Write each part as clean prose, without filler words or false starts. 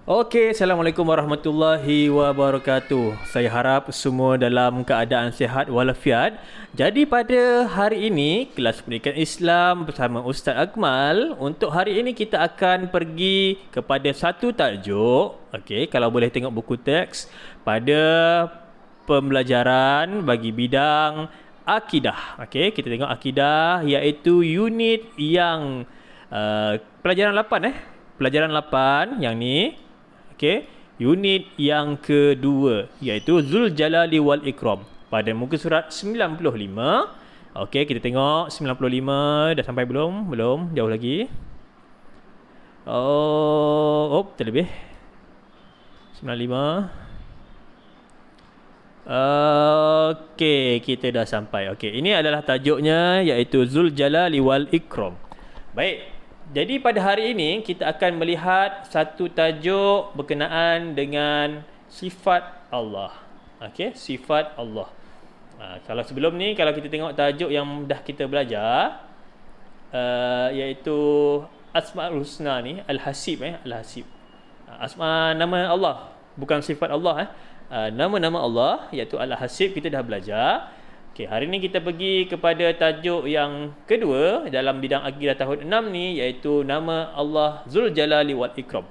Okey, Assalamualaikum warahmatullahi wabarakatuh. Saya harap semua dalam keadaan sihat walafiat. Jadi pada hari ini, kelas pendidikan Islam bersama Ustaz Akmal. Untuk hari ini kita akan pergi kepada satu tajuk. Okey, kalau boleh tengok buku teks pada pembelajaran bagi bidang akidah. Okey, kita tengok akidah iaitu unit yang pelajaran 8 Pelajaran 8 yang ni. Okey, unit yang kedua iaitu Zul Jalali wal Ikram pada muka surat 95. Okey, kita tengok 95 dah sampai belum? Belum, jauh lagi. Terlebih. 95. Okey, kita dah sampai. Okey, ini adalah tajuknya iaitu Zul Jalali wal Ikram. Baik. Jadi pada hari ini kita akan melihat satu tajuk berkenaan dengan sifat Allah. Okey, sifat Allah. Kalau sebelum ni kalau kita tengok tajuk yang dah kita belajar iaitu Asmaul Husna ni, Al-Hasib Al-Hasib. Nama Allah, bukan sifat Allah nama-nama Allah iaitu Al-Hasib kita dah belajar. Okey, hari ni kita pergi kepada tajuk yang kedua dalam bidang akidah tahun 6 ni iaitu nama Allah Zul Jalali wal Ikram.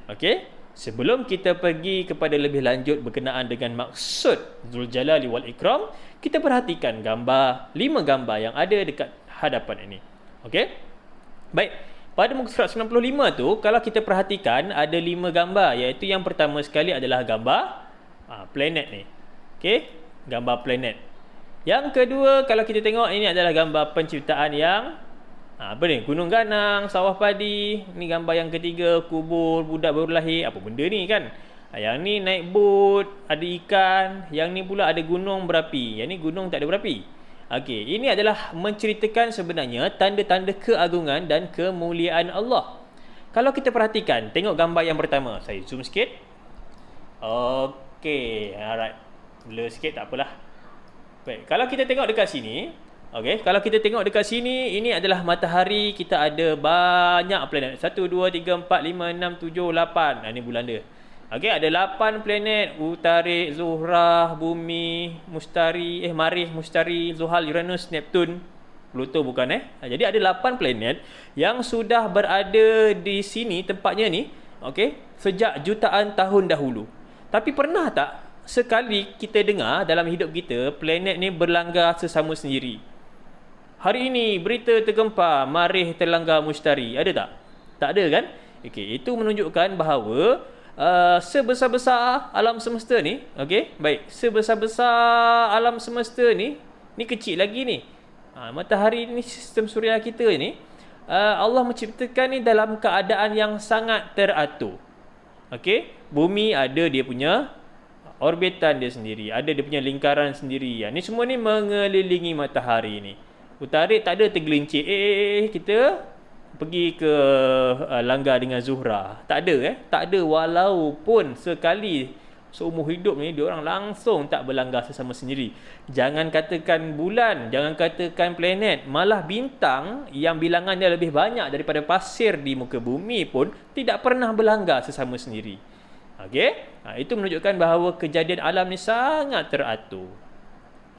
Okey, sebelum kita pergi kepada lebih lanjut berkenaan dengan maksud Zul Jalali wal Ikram, kita perhatikan 5 gambar yang ada dekat hadapan ini. Okey. Baik, pada muka surat 95 tu kalau kita perhatikan ada 5 gambar iaitu yang pertama sekali adalah gambar planet ni. Okey, gambar planet. Yang kedua, kalau kita tengok ini adalah gambar penciptaan yang gunung ganang, sawah padi. Ini gambar yang ketiga, kubur budak baru lahir. Apa benda ni kan? Yang ni naik bot, ada ikan. Yang ni pula ada gunung berapi. Yang ni gunung tak ada berapi. Okey, ini adalah menceritakan sebenarnya tanda-tanda keagungan dan kemuliaan Allah. Kalau kita perhatikan, tengok gambar yang pertama. Saya zoom sikit. Okey, alright. Blur sikit tak apalah. Baik, kalau kita tengok dekat sini, okey, kalau kita tengok dekat sini, ini adalah matahari, kita ada banyak planet. 1 2 3 4 5 6 7 8. Ini bulan dia. Okey, ada 8 planet, Utarik, Zuhrah, Bumi, Mustari, Marikh, Mustari, Zuhal, Uranus, Neptun, Pluto bukan Jadi ada 8 planet yang sudah berada di sini tempatnya ni, okey, sejak jutaan tahun dahulu. Tapi pernah tak sekali kita dengar dalam hidup kita planet ni berlanggar sesama sendiri? Hari ini berita tergempar Marikh terlanggar Mustari. Ada tak? Tak ada kan? Okey, itu menunjukkan bahawa sebesar-besar alam semesta ni, okey, baik, sebesar-besar alam semesta ni kecil lagi ni. Matahari ni, sistem suria kita ni, Allah menciptakan ni dalam keadaan yang sangat teratur. Okey, bumi ada dia punya orbitan dia sendiri, ada dia punya lingkaran sendiri. Ni semua ni mengelilingi matahari ni. Utarik tak ada tergelincir. Kita pergi ke langgar dengan Zuhrah. Tak ada tak ada, walaupun sekali seumur hidup ni dia orang langsung tak berlanggar sesama sendiri. Jangan katakan bulan, jangan katakan planet, malah bintang yang bilangannya lebih banyak daripada pasir di muka bumi pun tidak pernah berlanggar sesama sendiri. Okey, itu menunjukkan bahawa kejadian alam ni sangat teratur.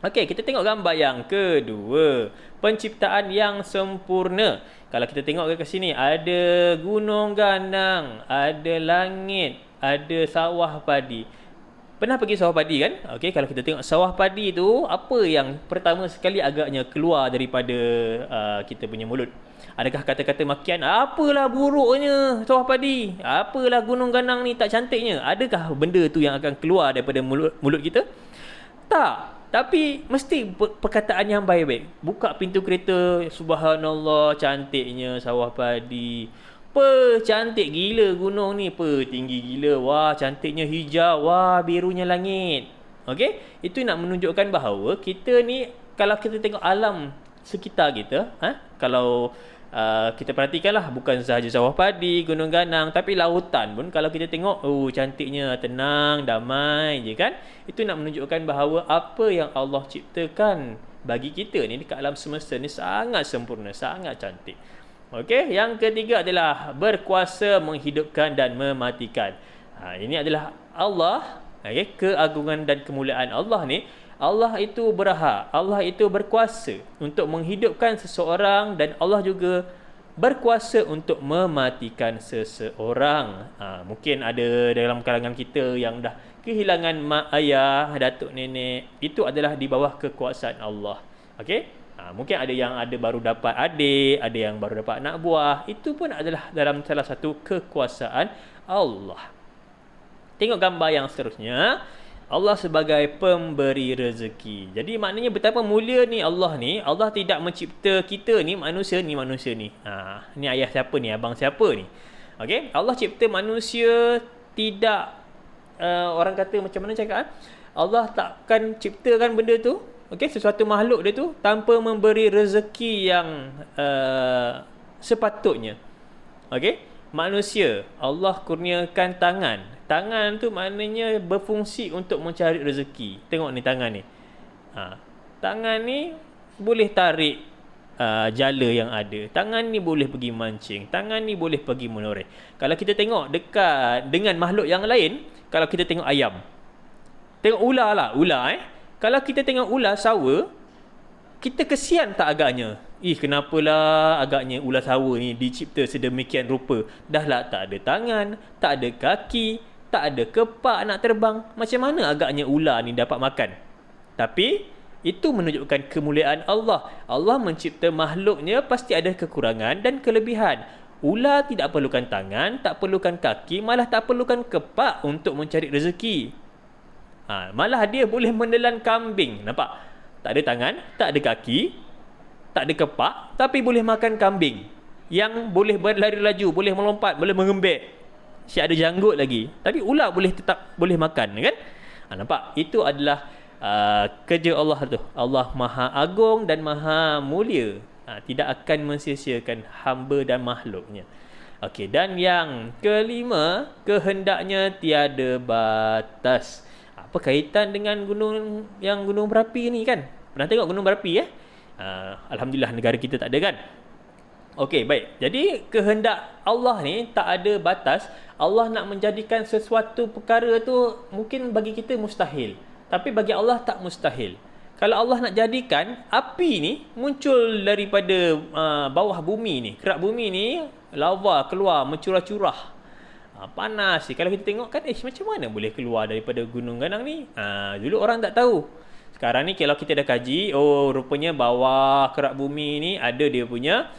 Okey, kita tengok gambar yang kedua, penciptaan yang sempurna. Kalau kita tengok ke sini, ada gunung ganang, ada langit, ada sawah padi. Pernah pergi sawah padi kan? Okey, kalau kita tengok sawah padi tu, apa yang pertama sekali agaknya keluar daripada kita punya mulut? Adakah kata-kata makian? Apalah buruknya sawah padi? Apalah gunung ganang ni tak cantiknya? Adakah benda tu yang akan keluar daripada mulut kita? Tak. Tapi mesti perkataan yang baik-baik. Buka pintu kereta, subhanallah, cantiknya sawah padi. Cantik gila gunung ni. Tinggi gila. Wah, cantiknya hijau. Wah, birunya langit. Okey? Itu nak menunjukkan bahawa kita ni, kalau kita tengok alam sekitar kita, kalau kita perhatikanlah, bukan sahaja sawah padi, gunung ganang, tapi lautan pun kalau kita tengok, cantiknya, tenang, damai je kan. Itu nak menunjukkan bahawa apa yang Allah ciptakan bagi kita ni dekat alam semesta ni sangat sempurna, sangat cantik. Okey, yang ketiga adalah berkuasa menghidupkan dan mematikan. Ini adalah Allah, keagungan dan kemuliaan Allah ni. Allah itu berhak, Allah itu berkuasa untuk menghidupkan seseorang dan Allah juga berkuasa untuk mematikan seseorang. Mungkin ada dalam kalangan kita yang dah kehilangan mak ayah, datuk nenek, itu adalah di bawah kekuasaan Allah. Okey? Mungkin ada yang baru dapat adik, ada yang baru dapat anak buah, itu pun adalah dalam salah satu kekuasaan Allah. Tengok gambar yang seterusnya. Allah sebagai pemberi rezeki. Jadi maknanya betapa mulia ni Allah ni. Allah tidak mencipta kita ni manusia ni. Ni ayah siapa ni, abang siapa ni. Okey, Allah cipta manusia tidak orang kata macam mana cakap? Allah takkan ciptakan benda tu, okey, sesuatu makhluk dia tu tanpa memberi rezeki yang sepatutnya. Okey, manusia Allah kurniakan tangan. Tangan tu maknanya berfungsi untuk mencari rezeki. Tengok ni tangan ni. Tangan ni boleh tarik jala yang ada. Tangan ni boleh pergi mancing. Tangan ni boleh pergi menoreh. Kalau kita tengok dekat dengan makhluk yang lain, kalau kita tengok ayam. Tengok ular lah, ular Kalau kita tengok ular sawa, kita kesian tak agaknya? Kenapalah agaknya ular sawa ni dicipta sedemikian rupa. Dah lah tak ada tangan, tak ada kaki, tak ada kepak nak terbang. Macam mana agaknya ular ni dapat makan? Tapi itu menunjukkan kemuliaan Allah. Allah mencipta makhluknya pasti ada kekurangan dan kelebihan. Ular tidak perlukan tangan, tak perlukan kaki, malah tak perlukan kepak untuk mencari rezeki. Malah dia boleh menelan kambing. Nampak? Tak ada tangan, tak ada kaki, tak ada kepak, tapi boleh makan kambing yang boleh berlari laju, boleh melompat, boleh mengembek. Siap ada janggut lagi. Tapi ular tetap boleh makan, kan? Nampak? Itu adalah kerja Allah tu. Allah Maha Agung dan Maha Mulia. Tidak akan mensia-siakan hamba dan makhluknya. Okey, dan yang kelima, kehendaknya tiada batas. Apa kaitan dengan gunung berapi ni kan? Pernah tengok gunung berapi Alhamdulillah negara kita tak ada kan? Okey, baik. Jadi kehendak Allah ni tak ada batas. Allah nak menjadikan sesuatu perkara tu mungkin bagi kita mustahil, tapi bagi Allah tak mustahil. Kalau Allah nak jadikan api ni muncul daripada bawah bumi ni, kerak bumi ni, lava keluar mencurah-curah. Panas ni. Kalau kita tengok kan, macam mana boleh keluar daripada gunung ganang ni? Dulu orang tak tahu. Sekarang ni kalau kita dah kaji, rupanya bawah kerak bumi ni ada dia punya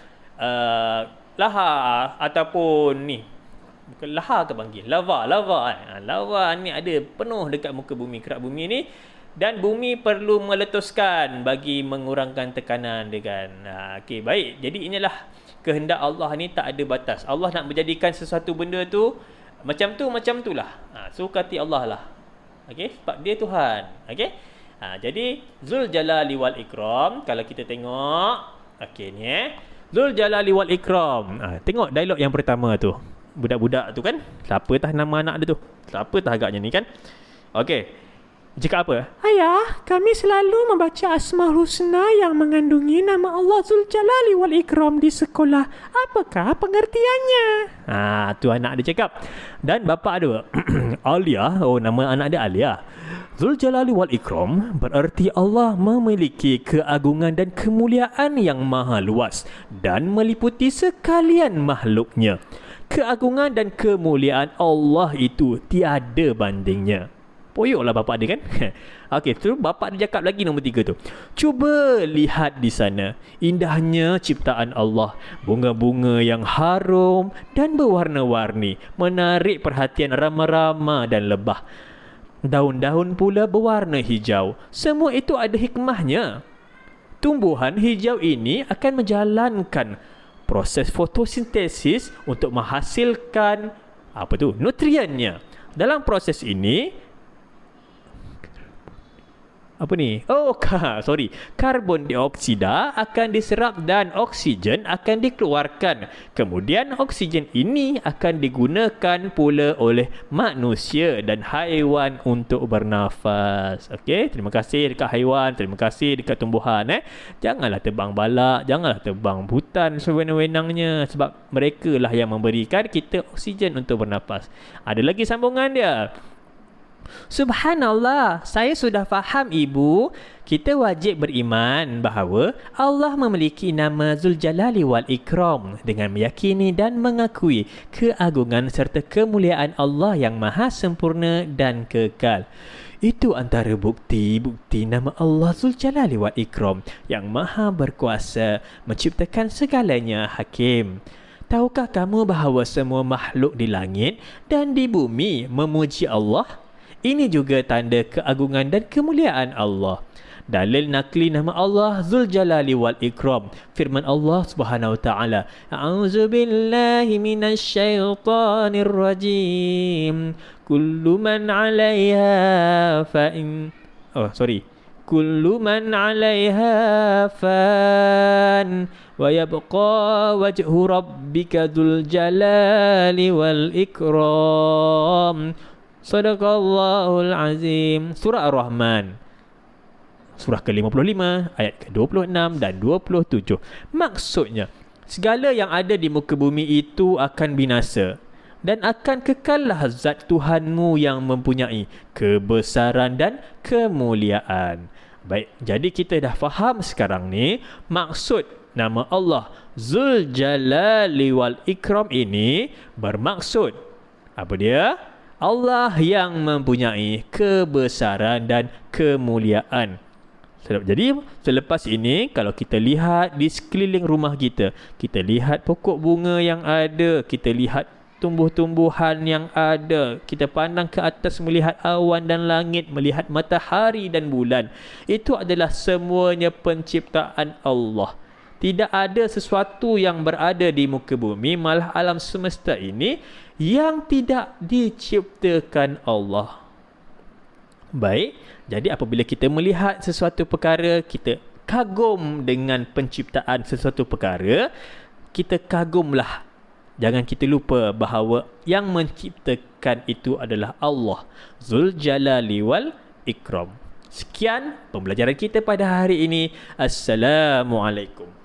lahar ataupun ni. Bukan lahar ke panggil? Lava. Lava ni ada penuh dekat muka bumi, kerak bumi ni. Dan bumi perlu meletuskan bagi mengurangkan tekanan dia kan. Okey, baik. Jadi inilah kehendak Allah ni tak ada batas. Allah nak menjadikan sesuatu benda tu macam tu lah. Suka hati Allah lah. Okey, sebab dia Tuhan. Okey. Jadi Zul Jalali wal Ikram, kalau kita tengok, okey ni Zul Jalali wal Ikram. Tengok dialog yang pertama tu. Budak-budak tu kan, siapa tah nama anak dia tu? Siapa tah agaknya ni kan? Okey. Cakap apa? Ayah, kami selalu membaca Asmaul Husna yang mengandungi nama Allah Zul Jalali wal Ikram di sekolah. Apakah pengertiannya? Tu anak dia cakap. Dan bapa dia Alia, nama anak dia Alia. Zul Jalali wal Ikram bererti Allah memiliki keagungan dan kemuliaan yang maha luas dan meliputi sekalian makhluknya. Keagungan dan kemuliaan Allah itu tiada bandingnya. Poyoklah bapak dia kan. Okey, tu bapak dia cakap lagi nombor 3 tu. Cuba lihat di sana indahnya ciptaan Allah. Bunga-bunga yang harum dan berwarna-warni menarik perhatian rama-rama dan lebah. Daun-daun pula berwarna hijau. Semua itu ada hikmahnya. Tumbuhan hijau ini akan menjalankan proses fotosintesis untuk menghasilkan nutriennya. Dalam proses ini apa ni? Karbon dioksida akan diserap dan oksigen akan dikeluarkan. Kemudian oksigen ini akan digunakan pula oleh manusia dan haiwan untuk bernafas. Okey, terima kasih dekat haiwan, terima kasih dekat tumbuhan. Janganlah tebang balak, janganlah tebang hutan sewenang-wenangnya, sebab mereka lah yang memberikan kita oksigen untuk bernafas. Ada lagi sambungan dia. Subhanallah, saya sudah faham ibu. Kita wajib beriman bahawa Allah memiliki nama Zuljalali wal Ikram dengan meyakini dan mengakui keagungan serta kemuliaan Allah yang maha sempurna dan kekal. Itu antara bukti-bukti nama Allah Zuljalali wal Ikram yang maha berkuasa menciptakan segalanya, Hakim. Tahukah kamu bahawa semua makhluk di langit dan di bumi memuji Allah? Ini juga tanda keagungan dan kemuliaan Allah. Dalil nakli nama Allah Zuljalali wal Ikram. Firman Allah Subhanahu wa taala, "A'udzu billahi minasyaitonir rajim. Kullu man 'alaiha Kullu man 'alaiha fan wa yabqa wajhu rabbika dzul jalali wal ikram." Sadaqallahul azim. Surah Ar-Rahman, surah ke-55, ayat ke-26 dan 27. Maksudnya, segala yang ada di muka bumi itu akan binasa dan akan kekallah zat Tuhanmu yang mempunyai kebesaran dan kemuliaan. Baik, jadi kita dah faham sekarang ni maksud nama Allah Zuljalali wal Ikram ini bermaksud apa dia? Allah yang mempunyai kebesaran dan kemuliaan. Jadi selepas ini kalau kita lihat di sekeliling rumah kita, kita lihat pokok bunga yang ada, kita lihat tumbuh-tumbuhan yang ada, kita pandang ke atas melihat awan dan langit, melihat matahari dan bulan. Itu adalah semuanya penciptaan Allah. Tidak ada sesuatu yang berada di muka bumi, malah alam semesta ini, yang tidak diciptakan Allah. Baik, jadi apabila kita melihat sesuatu perkara, kita kagum dengan penciptaan sesuatu perkara, kita kagumlah. Jangan kita lupa bahawa yang menciptakan itu adalah Allah Zuljalali wal Ikram. Sekian pembelajaran kita pada hari ini. Assalamualaikum.